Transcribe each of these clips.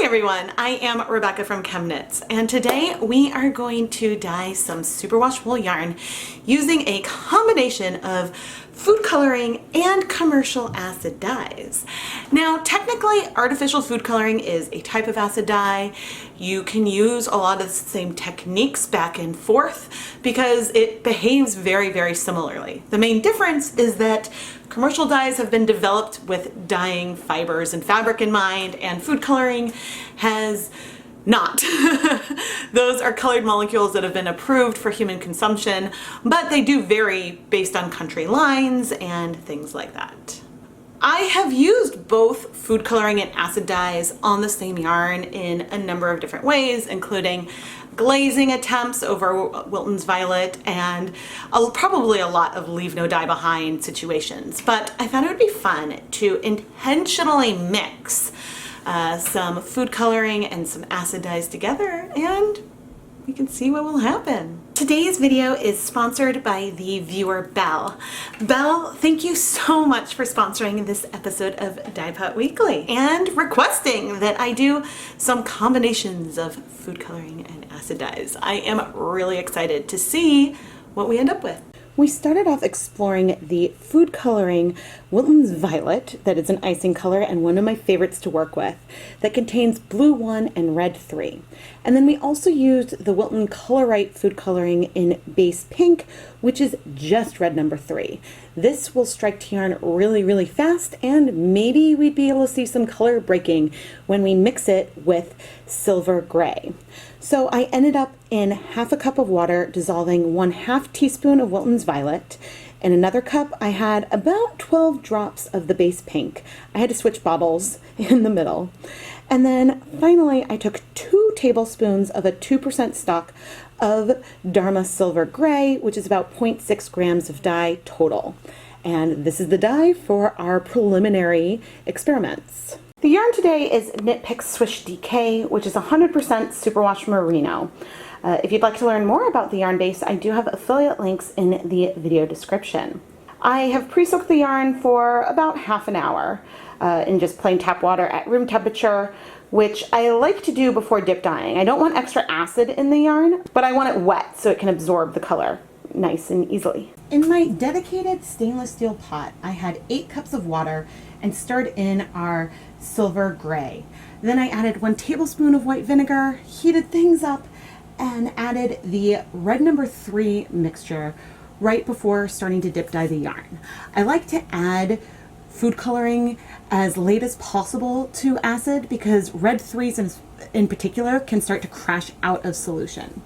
everyone, I am Rebecca from ChemKnits, and today we are going to dye some superwash wool yarn using a combination of food coloring and commercial acid dyes. Now, technically, artificial food coloring is a type of acid dye. You can use a lot of the same techniques back and forth because it behaves very, very similarly. The main difference is that commercial dyes have been developed with dyeing fibers and fabric in mind, and food coloring has not. Those are colored molecules that have been approved for human consumption, but they do vary based on country lines and things like that. I have used both food coloring and acid dyes on the same yarn in a number of different ways, including glazing attempts over Wilton's Violet and probably a lot of leave no dye behind situations. But I thought it would be fun to intentionally mix some food coloring and some acid dyes together, and we can see what will happen. Today's video is sponsored by the viewer Belle. Belle, thank you so much for sponsoring this episode of Dyepot Weekly and requesting that I do some combinations of food coloring and acid dyes. I am really excited to see what we end up with. We started off exploring the food coloring Wilton's Violet, that is an icing color and one of my favorites to work with, that contains blue 1 and red 3. And then we also used the Wilton Colorite food coloring in base pink, which is just red number 3. This will strike to yarn really, really fast, and maybe we'd be able to see some color breaking when we mix it with silver gray. So I ended up in half a cup of water dissolving 1/2 teaspoon of Wilton's Violet. In another cup, I had about 12 drops of the base pink. I had to switch bottles in the middle. And then finally, I took 2 tablespoons of a 2% stock of Dharma Silver Gray, which is about 0.6 grams of dye total. And this is the dye for our preliminary experiments. The yarn today is Knit Picks Swish DK, which is 100% superwash merino. If you'd like to learn more about the yarn base, I do have affiliate links in the video description. I have pre-soaked the yarn for about half an hour in just plain tap water at room temperature, which I like to do before dip dyeing. I don't want extra acid in the yarn, but I want it wet so it can absorb the color nice and easily. In my dedicated stainless steel pot, I had 8 cups of water and stirred in our silver gray. Then I added 1 tablespoon of white vinegar, heated things up, and added the red number 3 mixture right before starting to dip dye the yarn. I like to add food coloring as late as possible to acid because red 3s in particular can start to crash out of solution.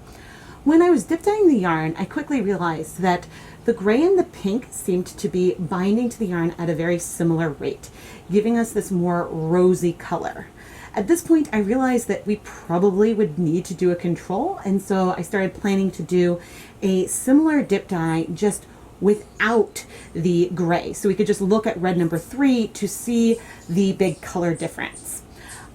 When I was dip dyeing the yarn, I quickly realized that the gray and the pink seemed to be binding to the yarn at a very similar rate, giving us this more rosy color. At this point, I realized that we probably would need to do a control, and so I started planning to do a similar dip dye just without the gray, so we could just look at red number 3 to see the big color difference.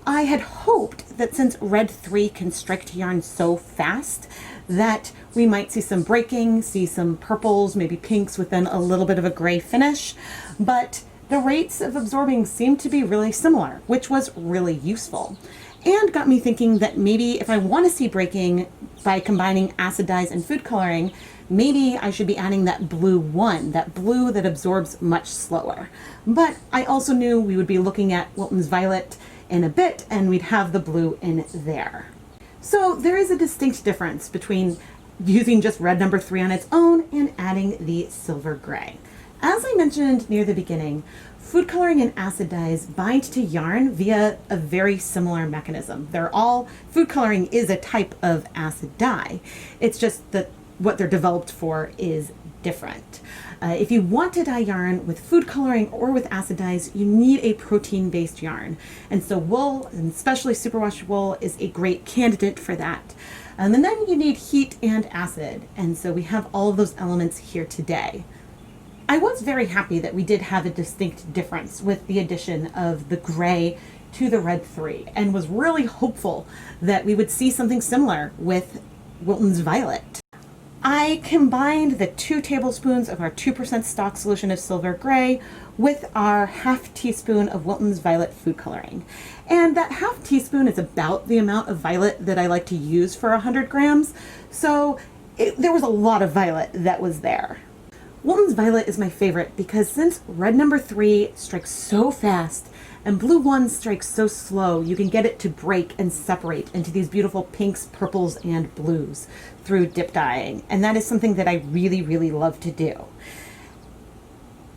I had hoped that since red 3 can strike to yarn so fast, that we might see some breaking, see some purples, maybe pinks with then a little bit of a gray finish, but the rates of absorbing seemed to be really similar, which was really useful and got me thinking that maybe if I want to see breaking by combining acid dyes and food coloring, maybe I should be adding that blue 1, that blue that absorbs much slower. But I also knew we would be looking at Wilton's Violet in a bit and we'd have the blue in there. So there is a distinct difference between using just red number 3 on its own and adding the silver gray. As I mentioned near the beginning, food coloring and acid dyes bind to yarn via a very similar mechanism. Food coloring is a type of acid dye. It's just that what they're developed for is different. If you want to dye yarn with food coloring or with acid dyes, you need a protein-based yarn. And so wool, and especially superwash wool, is a great candidate for that. And then you need heat and acid. And so we have all of those elements here today. I was very happy that we did have a distinct difference with the addition of the gray to the red 3, and was really hopeful that we would see something similar with Wilton's Violet. I combined the 2 tablespoons of our 2% stock solution of silver gray with our half teaspoon of Wilton's violet food coloring. And that half teaspoon is about the amount of violet that I like to use for 100 grams. So there was a lot of violet that was there. Wilton's violet is my favorite because since red number 3 strikes so fast and blue 1 strikes so slow, you can get it to break and separate into these beautiful pinks, purples, and blues through dip dyeing. And that is something that I really, really love to do.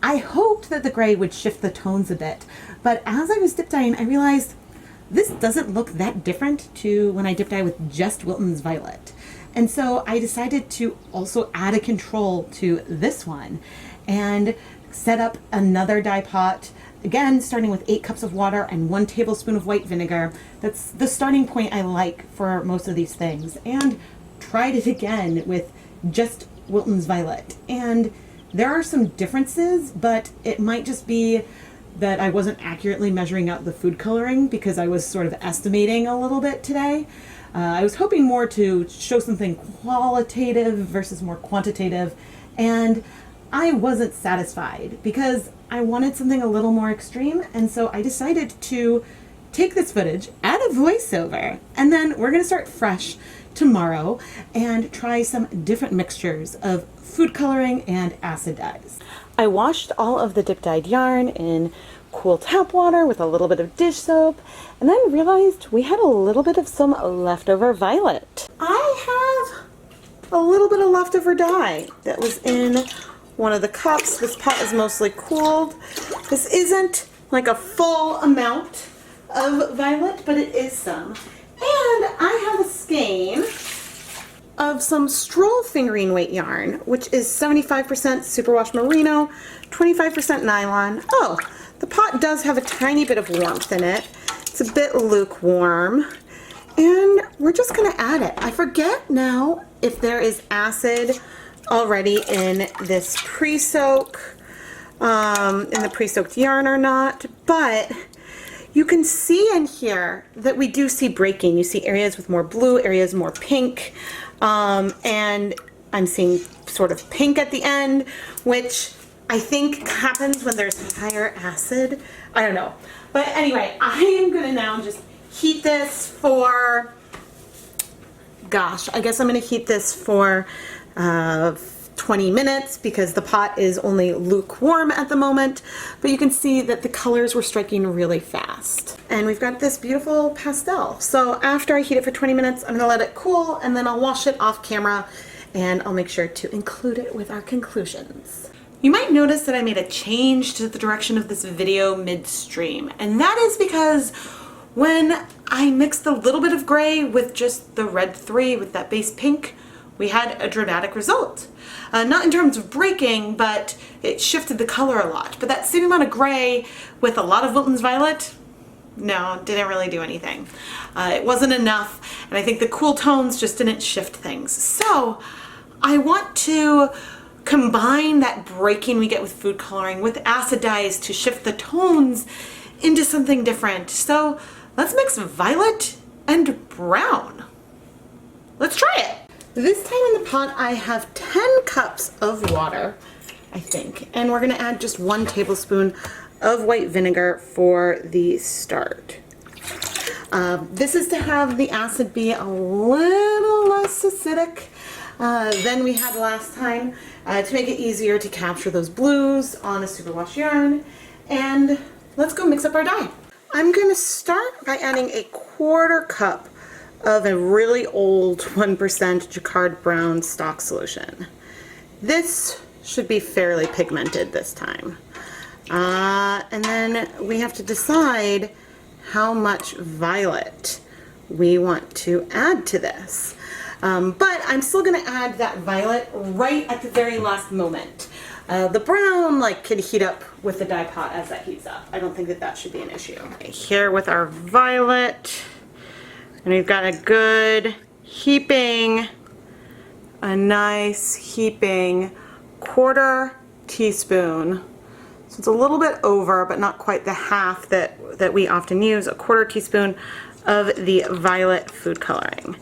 I hoped that the gray would shift the tones a bit, but as I was dip dyeing, I realized this doesn't look that different to when I dip dye with just Wilton's violet. And so I decided to also add a control to this one and set up another dye pot, again starting with 8 cups of water and 1 tablespoon of white vinegar. That's the starting point I like for most of these things, and tried it again with just Wilton's violet. And there are some differences, but it might just be that I wasn't accurately measuring out the food coloring because I was sort of estimating a little bit today. I was hoping more to show something qualitative versus more quantitative, and I wasn't satisfied because I wanted something a little more extreme, and so I decided to take this footage, add a voiceover, and then we're going to start fresh tomorrow and try some different mixtures of food coloring and acid dyes. I washed all of the dip dyed yarn in cool tap water with a little bit of dish soap, and then realized we had a little bit of some leftover violet. I have a little bit of leftover dye that was in one of the cups. This pot is mostly cooled. This isn't like a full amount of violet, but it is some. And I have a skein of some Stroll fingering weight yarn, which is 75% superwash merino, 25% nylon. Oh, the pot does have a tiny bit of warmth in it. It's a bit lukewarm, and we're just gonna add it. I forget now if there is acid already in this pre-soak, in the pre-soaked yarn or not, but you can see in here that we do see breaking. You see areas with more blue, areas more pink, and I'm seeing sort of pink at the end, which I think happens when there's higher acid. I don't know. But anyway, I am gonna now just heat this for, gosh, I guess I'm gonna heat this for 20 minutes because the pot is only lukewarm at the moment, but you can see that the colors were striking really fast. And we've got this beautiful pastel. So after I heat it for 20 minutes, I'm gonna let it cool, and then I'll wash it off camera, and I'll make sure to include it with our conclusions. You might notice that I made a change to the direction of this video midstream, and that is because when I mixed a little bit of gray with just the red 3 with that base pink, we had a dramatic result. Not in terms of breaking, but it shifted the color a lot. But that same amount of gray with a lot of Wilton's violet, no, didn't really do anything. It wasn't enough, and I think the cool tones just didn't shift things. So I want to combine that breaking we get with food coloring with acid dyes to shift the tones into something different. So let's mix violet and brown. Let's try it. This time in the pot I have 10 cups of water, I think, and we're gonna add just 1 tablespoon of white vinegar for the start. This is to have the acid be a little less acidic than we had last time, to make it easier to capture those blues on a superwash yarn. And let's go mix up our dye. I'm gonna start by adding a 1/4 cup of a really old 1% jacqruard brown stock solution. This should be fairly pigmented this time. And then we have to decide how much violet we want to add to this. But I'm still gonna add that violet right at the very last moment. The brown can heat up with the dye pot as that heats up. I don't think that that should be an issue. Here with our violet, and we've got a good heaping, a nice heaping 1/4 teaspoon. So it's a little bit over, but not quite the half that we often use. A 1/4 teaspoon of the violet food coloring.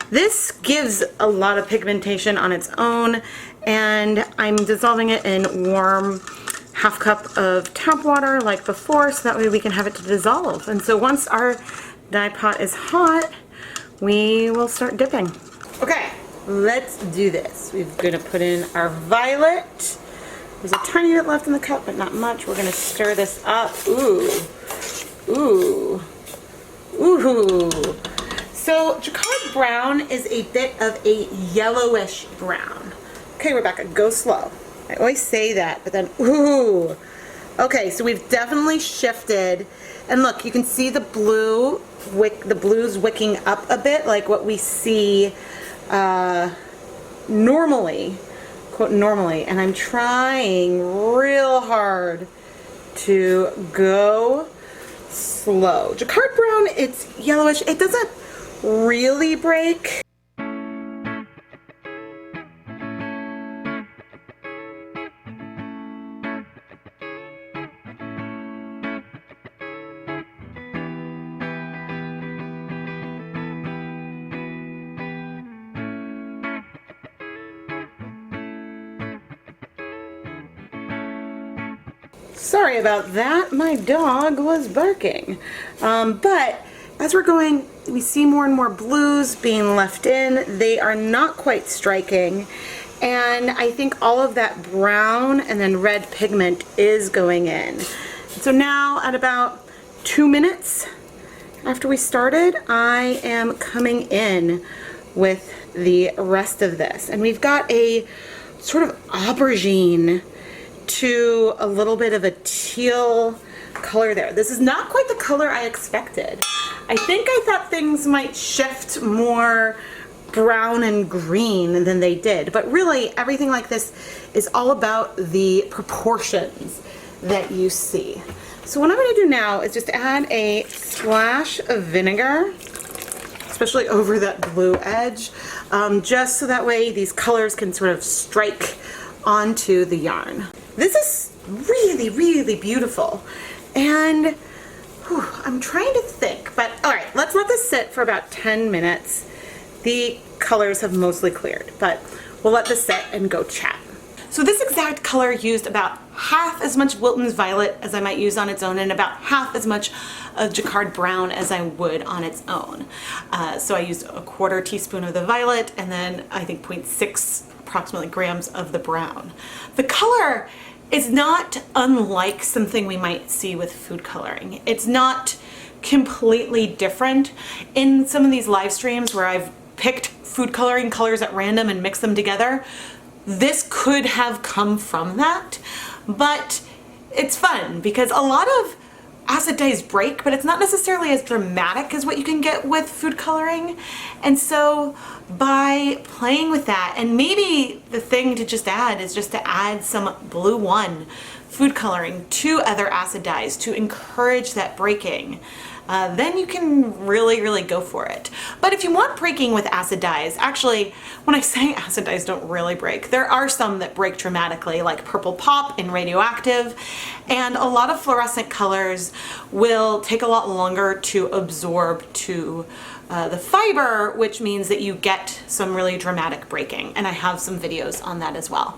This gives a lot of pigmentation on its own, and I'm dissolving it in warm half cup of tap water like before, so that way we can have it to dissolve. And so once our dye pot is hot, we will start dipping. Okay, let's do this. We're gonna put in our violet. There's a tiny bit left in the cup, but not much. We're gonna stir this up. Ooh, ooh, ooh. So jacquard brown is a bit of a yellowish brown. Okay, Rebecca, go slow. I always say that, but then, ooh. Okay, so we've definitely shifted. And look, you can see the blue, the blues wicking up a bit, like what we see normally, quote normally. And I'm trying real hard to go slow. Jacquard brown, it's yellowish. It doesn't really break. Sorry about that, my dog was barking. But as we're going, we see more and more blues being left in. They are not quite striking. And I think all of that brown and then red pigment is going in. So now at about 2 minutes after we started, I am coming in with the rest of this. And we've got a sort of aubergine to a little bit of a teal color there. This is not quite the color I expected. I think I thought things might shift more brown and green than they did, but really everything like this is all about the proportions that you see. So what I'm going to do now is just add a splash of vinegar, especially over that blue edge, just so that way these colors can sort of strike onto the yarn. This is really, really beautiful. And whew, I'm trying to think, but all right, let's let this sit for about 10 minutes. The colors have mostly cleared, but we'll let this sit and go chat. So this exact color used about half as much Wilton's violet as I might use on its own, and about half as much of jacquard brown as I would on its own. So I used a 1/4 teaspoon of the violet, and then I think 0.6 approximately grams of the brown. The color is not unlike something we might see with food coloring. It's not completely different. In some of these live streams where I've picked food coloring colors at random and mixed them together, this could have come from that, but it's fun because a lot of acid dyes break, but it's not necessarily as dramatic as what you can get with food coloring. And so by playing with that, and maybe the thing to just add is just to add some Blue 1 food coloring to other acid dyes to encourage that breaking, then you can really, really go for it. But if you want breaking with acid dyes, actually, when I say acid dyes don't really break, there are some that break dramatically, like Purple Pop and Radioactive, and a lot of fluorescent colors will take a lot longer to absorb to the fiber, which means that you get some really dramatic breaking, and I have some videos on that as well.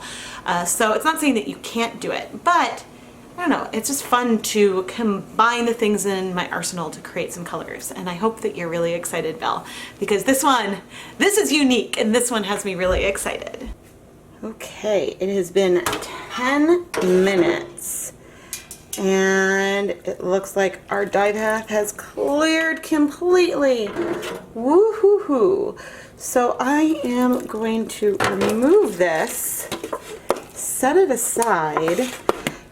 So it's not saying that you can't do it, but I don't know, it's just fun to combine the things in my arsenal to create some colors, and I hope that you're really excited, Belle, because this is unique, and this one has me really excited. Okay, it has been 10 minutes, and it looks like our dye path has cleared completely. Woo-hoo-hoo. So I am going to remove this, set it aside.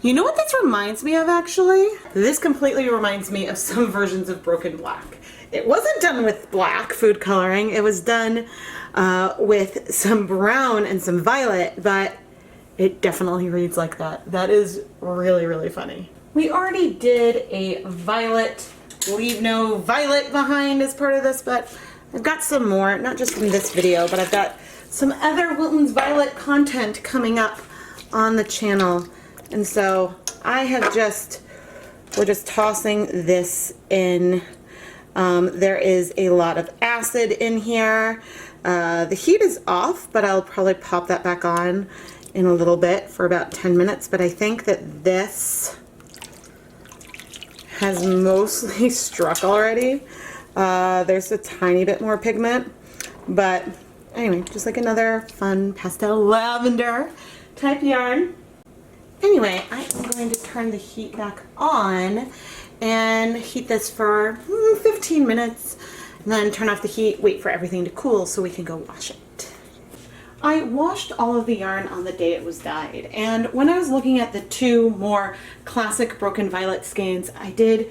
You know what this reminds me of, actually? This completely reminds me of some versions of Broken Black. It wasn't done with black food coloring. It was done with some brown and some violet, but it definitely reads like that. That is really, really funny. We already did a violet, leave no violet behind as part of this, but I've got some more, not just from this video, but I've got some other Wilton's Violet content coming up on the channel. And so I have we're just tossing this in There is a lot of acid in here. The heat is off, but I'll probably pop that back on in a little bit for about 10 minutes. But I think that this has mostly struck already. There's a tiny bit more pigment, but anyway, just like another fun pastel lavender type yarn. Anyway, I am going to turn the heat back on and heat this for 15 minutes, and then turn off the heat, wait for everything to cool so we can go wash it. I washed all of the yarn on the day it was dyed, and when I was looking at the two more classic Broken Violet skeins, I did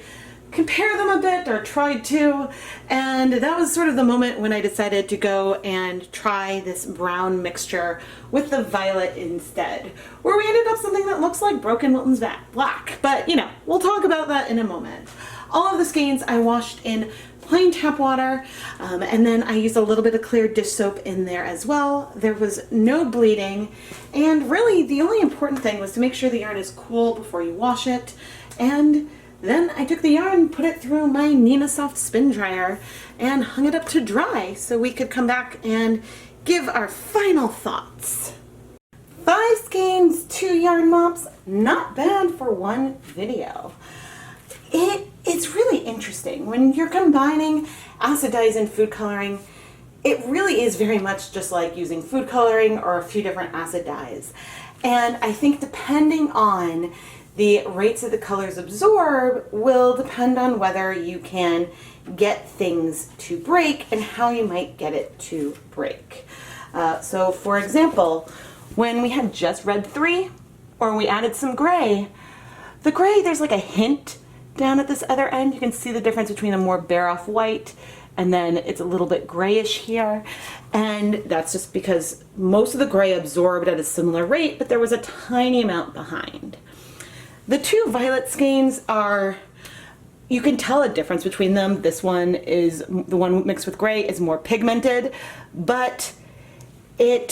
compare them a bit, or tried to, and that was sort of the moment when I decided to go and try this brown mixture with the violet instead, where we ended up something that looks like Broken Wilton's black, but you know, we'll talk about that in a moment. All of the skeins I washed in plain tap water, and then I used a little bit of clear dish soap in there as well. There was no bleeding, and really the only important thing was to make sure the yarn is cool before you wash it. And then I took the yarn, put it through my Nina Soft spin dryer, and hung it up to dry so we could come back and give our final thoughts. 5 skeins, 2 yarn mops, not bad for one video. It's really interesting. When you're combining acid dyes and food coloring, it really is very much just like using food coloring or a few different acid dyes. And I think depending on the rates that the colors absorb will depend on whether you can get things to break and how you might get it to break. So for example, when we had just red 3, or we added some gray, the gray, there's like a hint down at this other end. You can see the difference between a more bare off white and then it's a little bit grayish here. And that's just because most of the gray absorbed at a similar rate, but there was a tiny amount behind. The 2 violet skeins are, you can tell a difference between them. This one is, the one mixed with gray is more pigmented, but I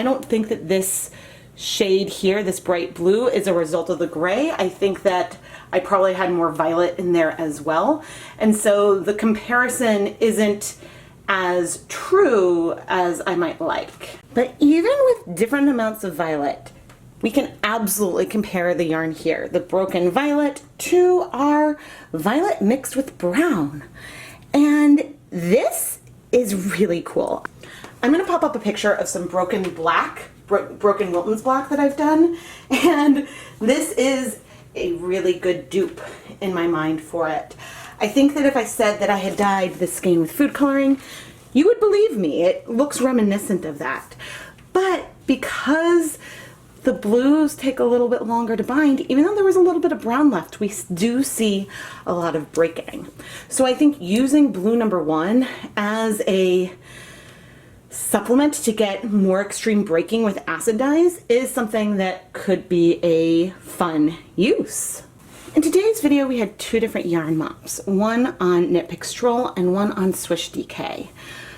don't think that this shade here, this bright blue, is a result of the gray. I think that I probably had more violet in there as well. And so the comparison isn't as true as I might like. But even with different amounts of violet, we can absolutely compare the yarn here, the Broken Violet, to our violet mixed with brown. And this is really cool. I'm gonna pop up a picture of some Broken Wilton's black that I've done, and this is a really good dupe in my mind for it. I think that if I said that I had dyed this skein with food coloring, you would believe me. It looks reminiscent of that. But because the blues take a little bit longer to bind, even though there was a little bit of brown left, we do see a lot of breaking. So I think using blue number 1 as a supplement to get more extreme breaking with acid dyes is something that could be a fun use. In today's video we had 2 different yarn mops, one on Knit Pick Stroll and one on Swish DK.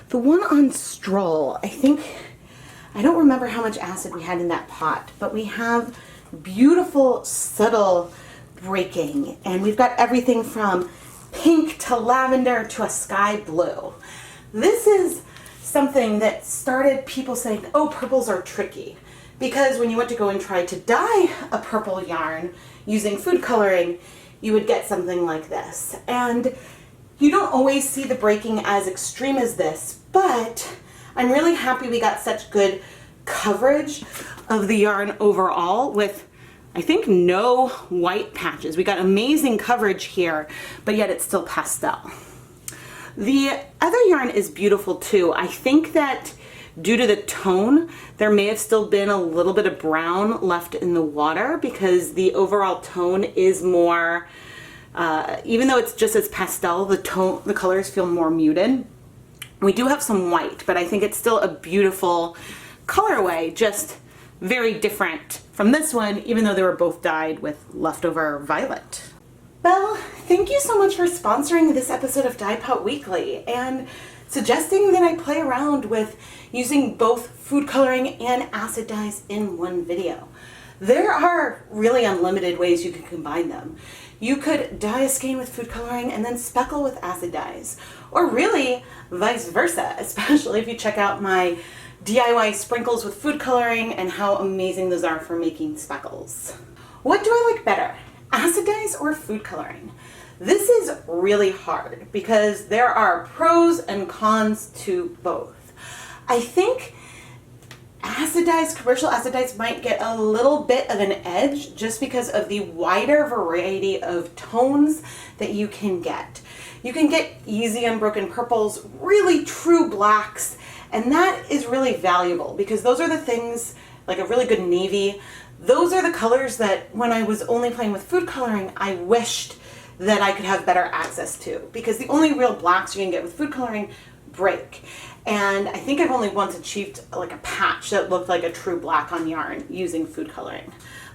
The one on Stroll, I don't remember how much acid we had in that pot, but we have beautiful subtle breaking, and we've got everything from pink to lavender to a sky blue. This is something that started people saying, oh, purples are tricky, because when you went to go and try to dye a purple yarn using food coloring, you would get something like this. And you don't always see the breaking as extreme as this, but I'm really happy we got such good coverage of the yarn overall with, I think, no white patches. We got amazing coverage here, but yet it's still pastel. The other yarn is beautiful too. I think that due to the tone, there may have still been a little bit of brown left in the water because the overall tone is more, even though it's just as pastel, the colors feel more muted. We do have some white, but I think it's still a beautiful colorway, just very different from this one, even though they were both dyed with leftover violet. Well, thank you so much for sponsoring this episode of Dyepot Weekly and suggesting that I play around with using both food coloring and acid dyes in one video. There are really unlimited ways you can combine them. You could dye a skein with food coloring and then speckle with acid dyes, or really vice versa, especially if you check out my DIY sprinkles with food coloring and how amazing those are for making speckles. What do I like better, acid dyes or food coloring? This is really hard because there are pros and cons to both. I think acid dyes, commercial acid dyes, might get a little bit of an edge just because of the wider variety of tones that you can get. You can get easy unbroken purples, really true blacks, and that is really valuable because those are the things, like a really good navy, those are the colors that when I was only playing with food coloring, I wished that I could have better access to, because the only real blacks you can get with food coloring break. And I think I've only once achieved like a patch that looked like a true black on yarn using food coloring.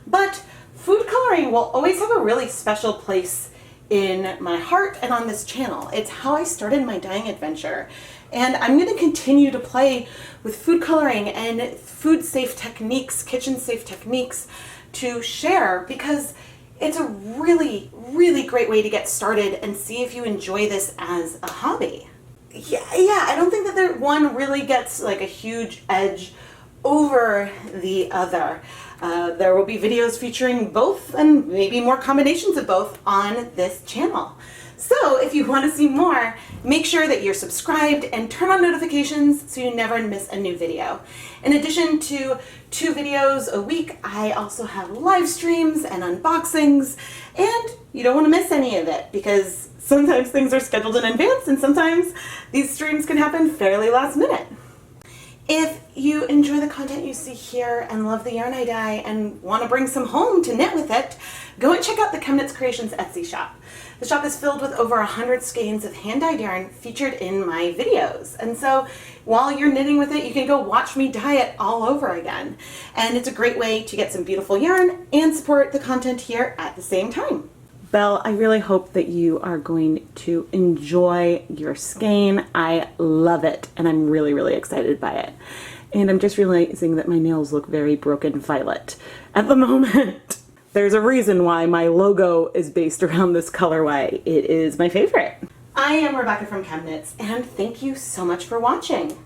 But food coloring will always have a really special place in my heart and on this channel. It's how I started my dyeing adventure. And I'm going to continue to play with food coloring and food safe techniques, kitchen safe techniques to share, because it's a really, really great way to get started and see if you enjoy this as a hobby. Yeah, I don't think that one really gets like a huge edge over the other. There will be videos featuring both and maybe more combinations of both on this channel. So if you want to see more, make sure that you're subscribed and turn on notifications so you never miss a new video. In addition to 2 videos a week, I also have live streams and unboxings, and you don't want to miss any of it because sometimes things are scheduled in advance and sometimes these streams can happen fairly last minute. If you enjoy the content you see here and love the yarn I dye and want to bring some home to knit with it, go and check out the ChemKnits Creations Etsy shop. The shop is filled with over 100 skeins of hand-dyed yarn featured in my videos. And so while you're knitting with it, you can go watch me dye it all over again. And it's a great way to get some beautiful yarn and support the content here at the same time. Belle, I really hope that you are going to enjoy your skein. I love it, and I'm really, really excited by it. And I'm just realizing that my nails look very broken violet at the moment. There's a reason why my logo is based around this colorway. It is my favorite. I am Rebecca from ChemKnits, and thank you so much for watching.